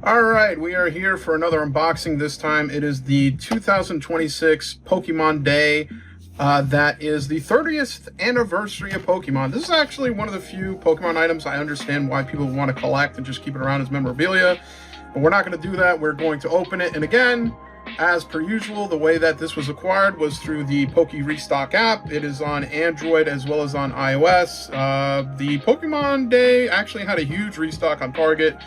All right, we are here for another unboxing. This time it is the 2026 Pokemon Day. That is the 30th anniversary of Pokemon. This is actually one of the few Pokemon items I understand why people want to collect and just keep it around as memorabilia. But we're not going to do that. We're going to open it. And again, as per usual, the way that this was acquired was through the Poke Restock app. It is on Android as well as on iOS. The Pokemon Day actually had a huge restock on Target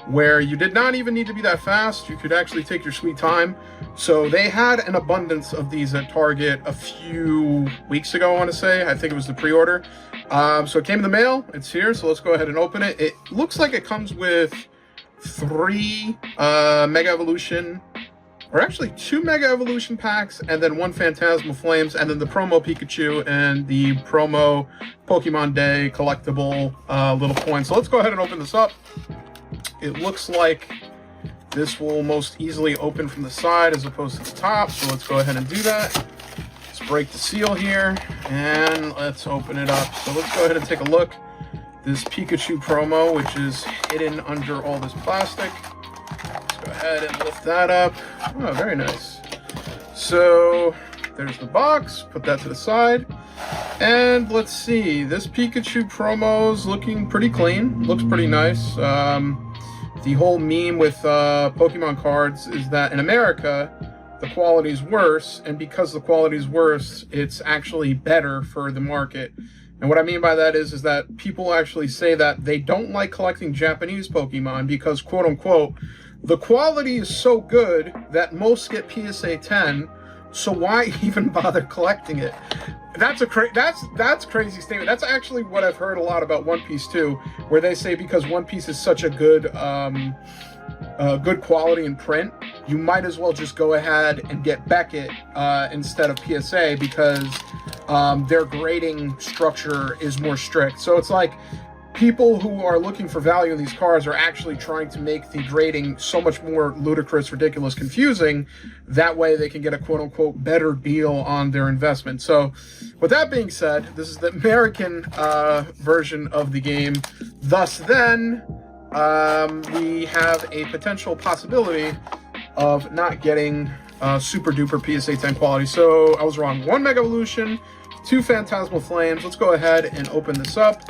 where you did not even need to be that fast. You could actually take your sweet time. So they had an abundance of these at Target a few weeks ago, I want to say. I think it was the pre-order. So it came in the mail. It's here, so let's go ahead and open it. It looks like it comes with 3 Mega Evolution, or actually 2 Mega Evolution packs, and then 1 Phantasmal Flames, and then the promo Pikachu and the promo Pokemon Day collectible little coin. So let's go ahead and open this up. It looks like this will most easily open from the side as opposed to the top. So let's go ahead and do that. Let's break the seal here and let's open it up. So let's go ahead and take a look. This Pikachu promo, which is hidden under all this plastic. Let's go ahead and lift that up. Oh, very nice. So there's the box. Put that to the side. And let's see. This Pikachu promo's looking pretty clean. Looks pretty nice. The whole meme with Pokemon cards is that in America, the quality is worse. And because the quality is worse, it's actually better for the market. And what I mean by that is that people actually say that they don't like collecting Japanese Pokemon because, quote unquote, the quality is so good that most get PSA 10, so why even bother collecting it? That's a crazy statement. That's actually what I've heard a lot about One Piece too, where they say because One Piece is such a good good quality in print, you might as well just go ahead and get Beckett instead of PSA because their grading structure is more strict. So it's like people who are looking for value in these cards are actually trying to make the grading so much more ludicrous, ridiculous, confusing. That way they can get a quote-unquote better deal on their investment. So with that being said, this is the American version of the game. Thus then, we have a potential possibility of not getting super duper PSA 10 quality. So I was wrong. 1 Mega Evolution, 2 Phantasmal Flames. Let's go ahead and open this up.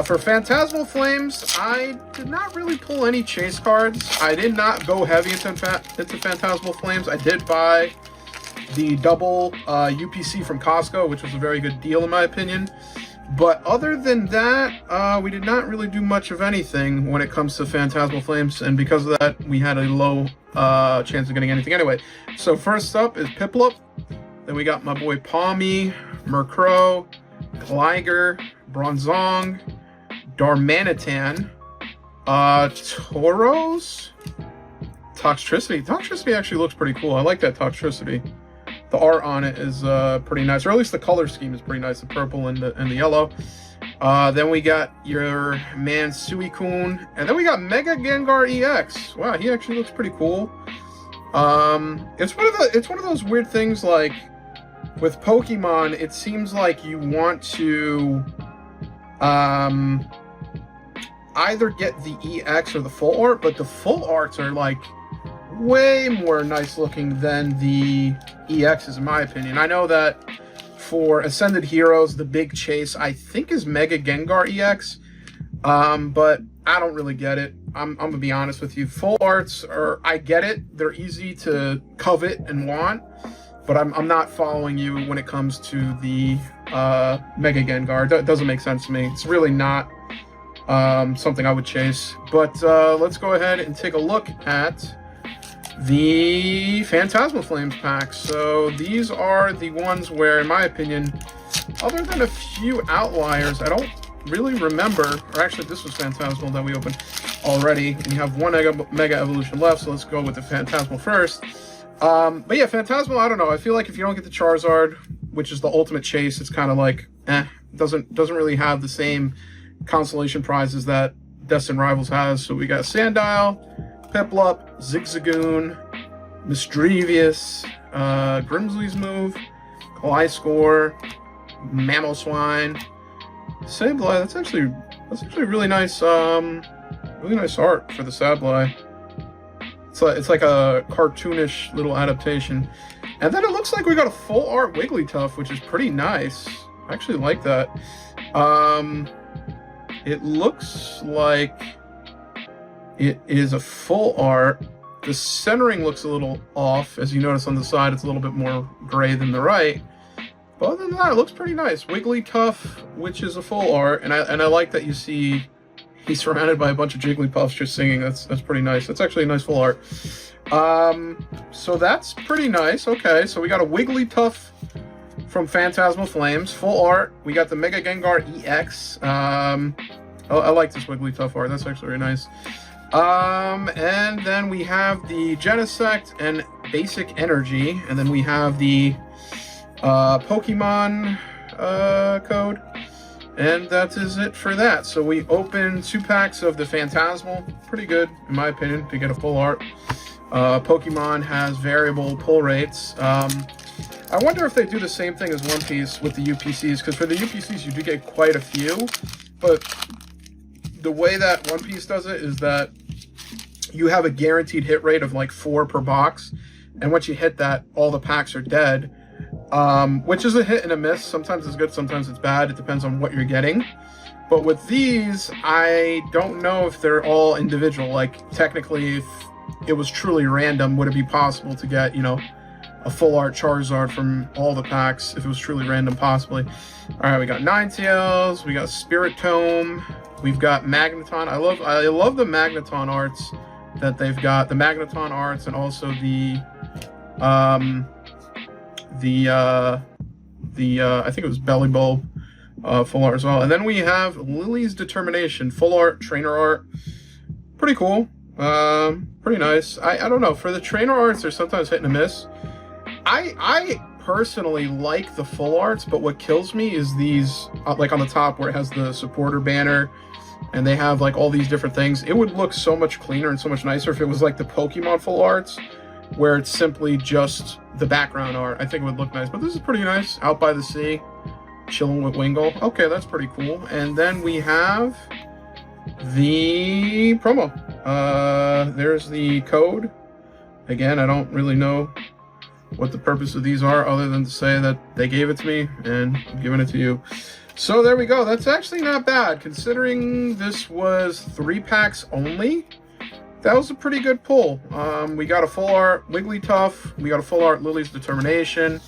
For Phantasmal Flames, I did not really pull any chase cards. I did not go heavy into Phantasmal Flames. I did buy the double UPC from Costco, which was a very good deal in my opinion. But other than that, we did not really do much of anything when it comes to Phantasmal Flames, and because of that, we had a low chance of getting anything anyway. So first up is Piplup. Then we got my boy Palmy, Murkrow, Gligar, Bronzong, Darmanitan, Tauros, Toxtricity. Toxtricity actually looks pretty cool. I like that Toxtricity. The art on it is pretty nice, or at least the color scheme is pretty nice, the purple and the yellow. Then we got your man Suicune, and then we got Mega Gengar EX. Wow, he actually looks pretty cool. It's one of those weird things, like with Pokemon, it seems like you want to either get the EX or the full art, but the full arts are like way more nice looking than the EXs in my opinion. I know that for Ascended Heroes, the big chase I think is Mega Gengar EX, but I don't really get it. I'm gonna be honest with you. Full arts I get it. They're easy to covet and want, but I'm not following you when it comes to the Mega Gengar. It doesn't make sense to me. It's really not something I would chase. But let's go ahead and take a look at the Phantasmal Flames packs. So these are the ones where, in my opinion, other than a few outliers, I don't really remember, or actually this was Phantasmal that we opened already, and you have 1 Mega Evolution left, so let's go with the Phantasmal first. But yeah, Phantasmal, I don't know. I feel like if you don't get the Charizard, which is the ultimate chase, it's kind of like, doesn't really have the same consolation prizes that Destined Rivals has. So we got Sandile, Piplup, Zigzagoon, Misdreavus, Grimsley's Move, Gliscor, Mamoswine, Sableye. That's actually really nice. Really nice art for the Sableye. It's like a cartoonish little adaptation. And then it looks like we got a full art Wigglytuff, which is pretty nice. I actually like that. It looks like it is a full art. The centering looks a little off. As you notice on the side, it's a little bit more gray than the right. But other than that, it looks pretty nice. Wigglytuff, which is a full art, and I like that you see he's surrounded by a bunch of Jigglypuffs just singing. That's pretty nice. That's actually a nice full art. So that's pretty nice. Okay, so we got a Wigglytuff from Phantasmal Flames, full art. We got the Mega Gengar EX. I like this Wigglytuff art. That's actually very nice. And then we have the Genesect and Basic Energy, and then we have the Pokemon code, and that is it for that. So we opened 2 packs of the Phantasmal. Pretty good, in my opinion, to get a full art. Pokemon has variable pull rates. I wonder if they do the same thing as One Piece with the UPCs, because for the UPCs you do get quite a few, but the way that One Piece does it is that you have a guaranteed hit rate of like 4 per box, and once you hit that, all the packs are dead, which is a hit and a miss. Sometimes it's good, sometimes it's bad. It depends on what you're getting. But with these, I don't know if they're all individual. Like, technically, if it was truly random, would it be possible to get, you know, a full art Charizard from all the packs if it was truly random? Possibly. All right, we got Ninetales, we got Spirit Tome, we've got Magneton. I love the Magneton arts that they've got. The Magneton arts, and also the I think it was Belly Bulb full art as well. And then we have Lily's Determination full art, trainer art. Pretty cool. Pretty nice. I don't know, for the trainer arts, they're sometimes hit and a miss. I personally like the full arts, but what kills me is these, like on the top where it has the supporter banner and they have like all these different things. It would look so much cleaner and so much nicer if it was like the Pokemon full arts, where it's simply just the background art. I think it would look nice, but this is pretty nice. Out by the sea, chilling with Wingull. Okay, that's pretty cool. And then we have the promo. There's the code. Again, I don't really know what the purpose of these are, other than to say that they gave it to me and I'm giving it to you. So there we go. That's actually not bad, considering this was 3 packs only. That was a pretty good pull. We got a full art Wigglytuff, we got a full art Lily's Determination,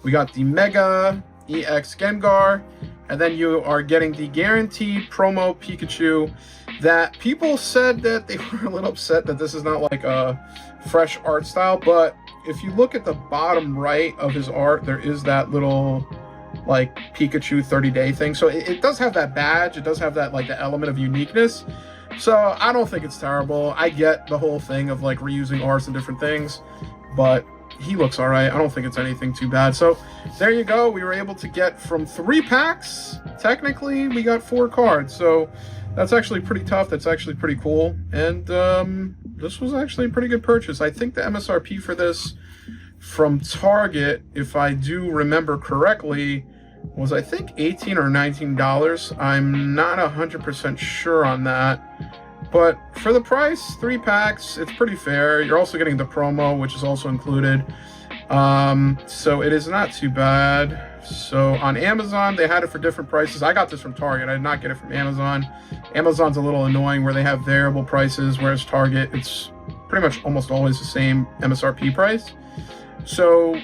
we got the Mega EX Gengar, and then you are getting the guaranteed promo Pikachu that people said that they were a little upset that this is not like a fresh art style, but if you look at the bottom right of his art, there is that little like Pikachu 30-day thing. So it does have that badge, it does have that like the element of uniqueness. So I don't think it's terrible. I get the whole thing of like reusing arts and different things, but he looks all right. I don't think it's anything too bad. So there you go. We were able to get from 3 packs. Technically, we got 4 cards. So that's actually pretty tough. That's actually pretty cool. And this was actually a pretty good purchase. I think the MSRP for this from Target, if I do remember correctly, was I think $18 or $19. I'm not 100% sure on that. But for the price, 3 packs, it's pretty fair. You're also getting the promo, which is also included. So it is not too bad. So on Amazon, they had it for different prices. I got this from Target. I did not get it from Amazon. Amazon's a little annoying where they have variable prices, whereas Target, it's pretty much almost always the same MSRP price. So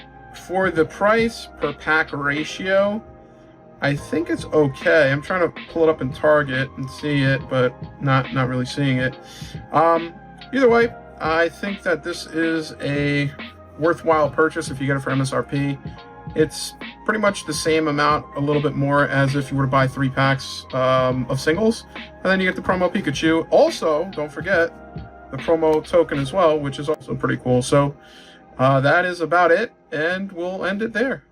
for the price per pack ratio, I think it's okay. I'm trying to pull it up in Target and see it, but not really seeing it. Either way, I think that this is a worthwhile purchase if you get it for MSRP. It's pretty much the same amount, a little bit more, as if you were to buy 3 packs of singles. And then you get the promo Pikachu. Also, don't forget the promo token as well, which is also pretty cool. So that is about it, and we'll end it there.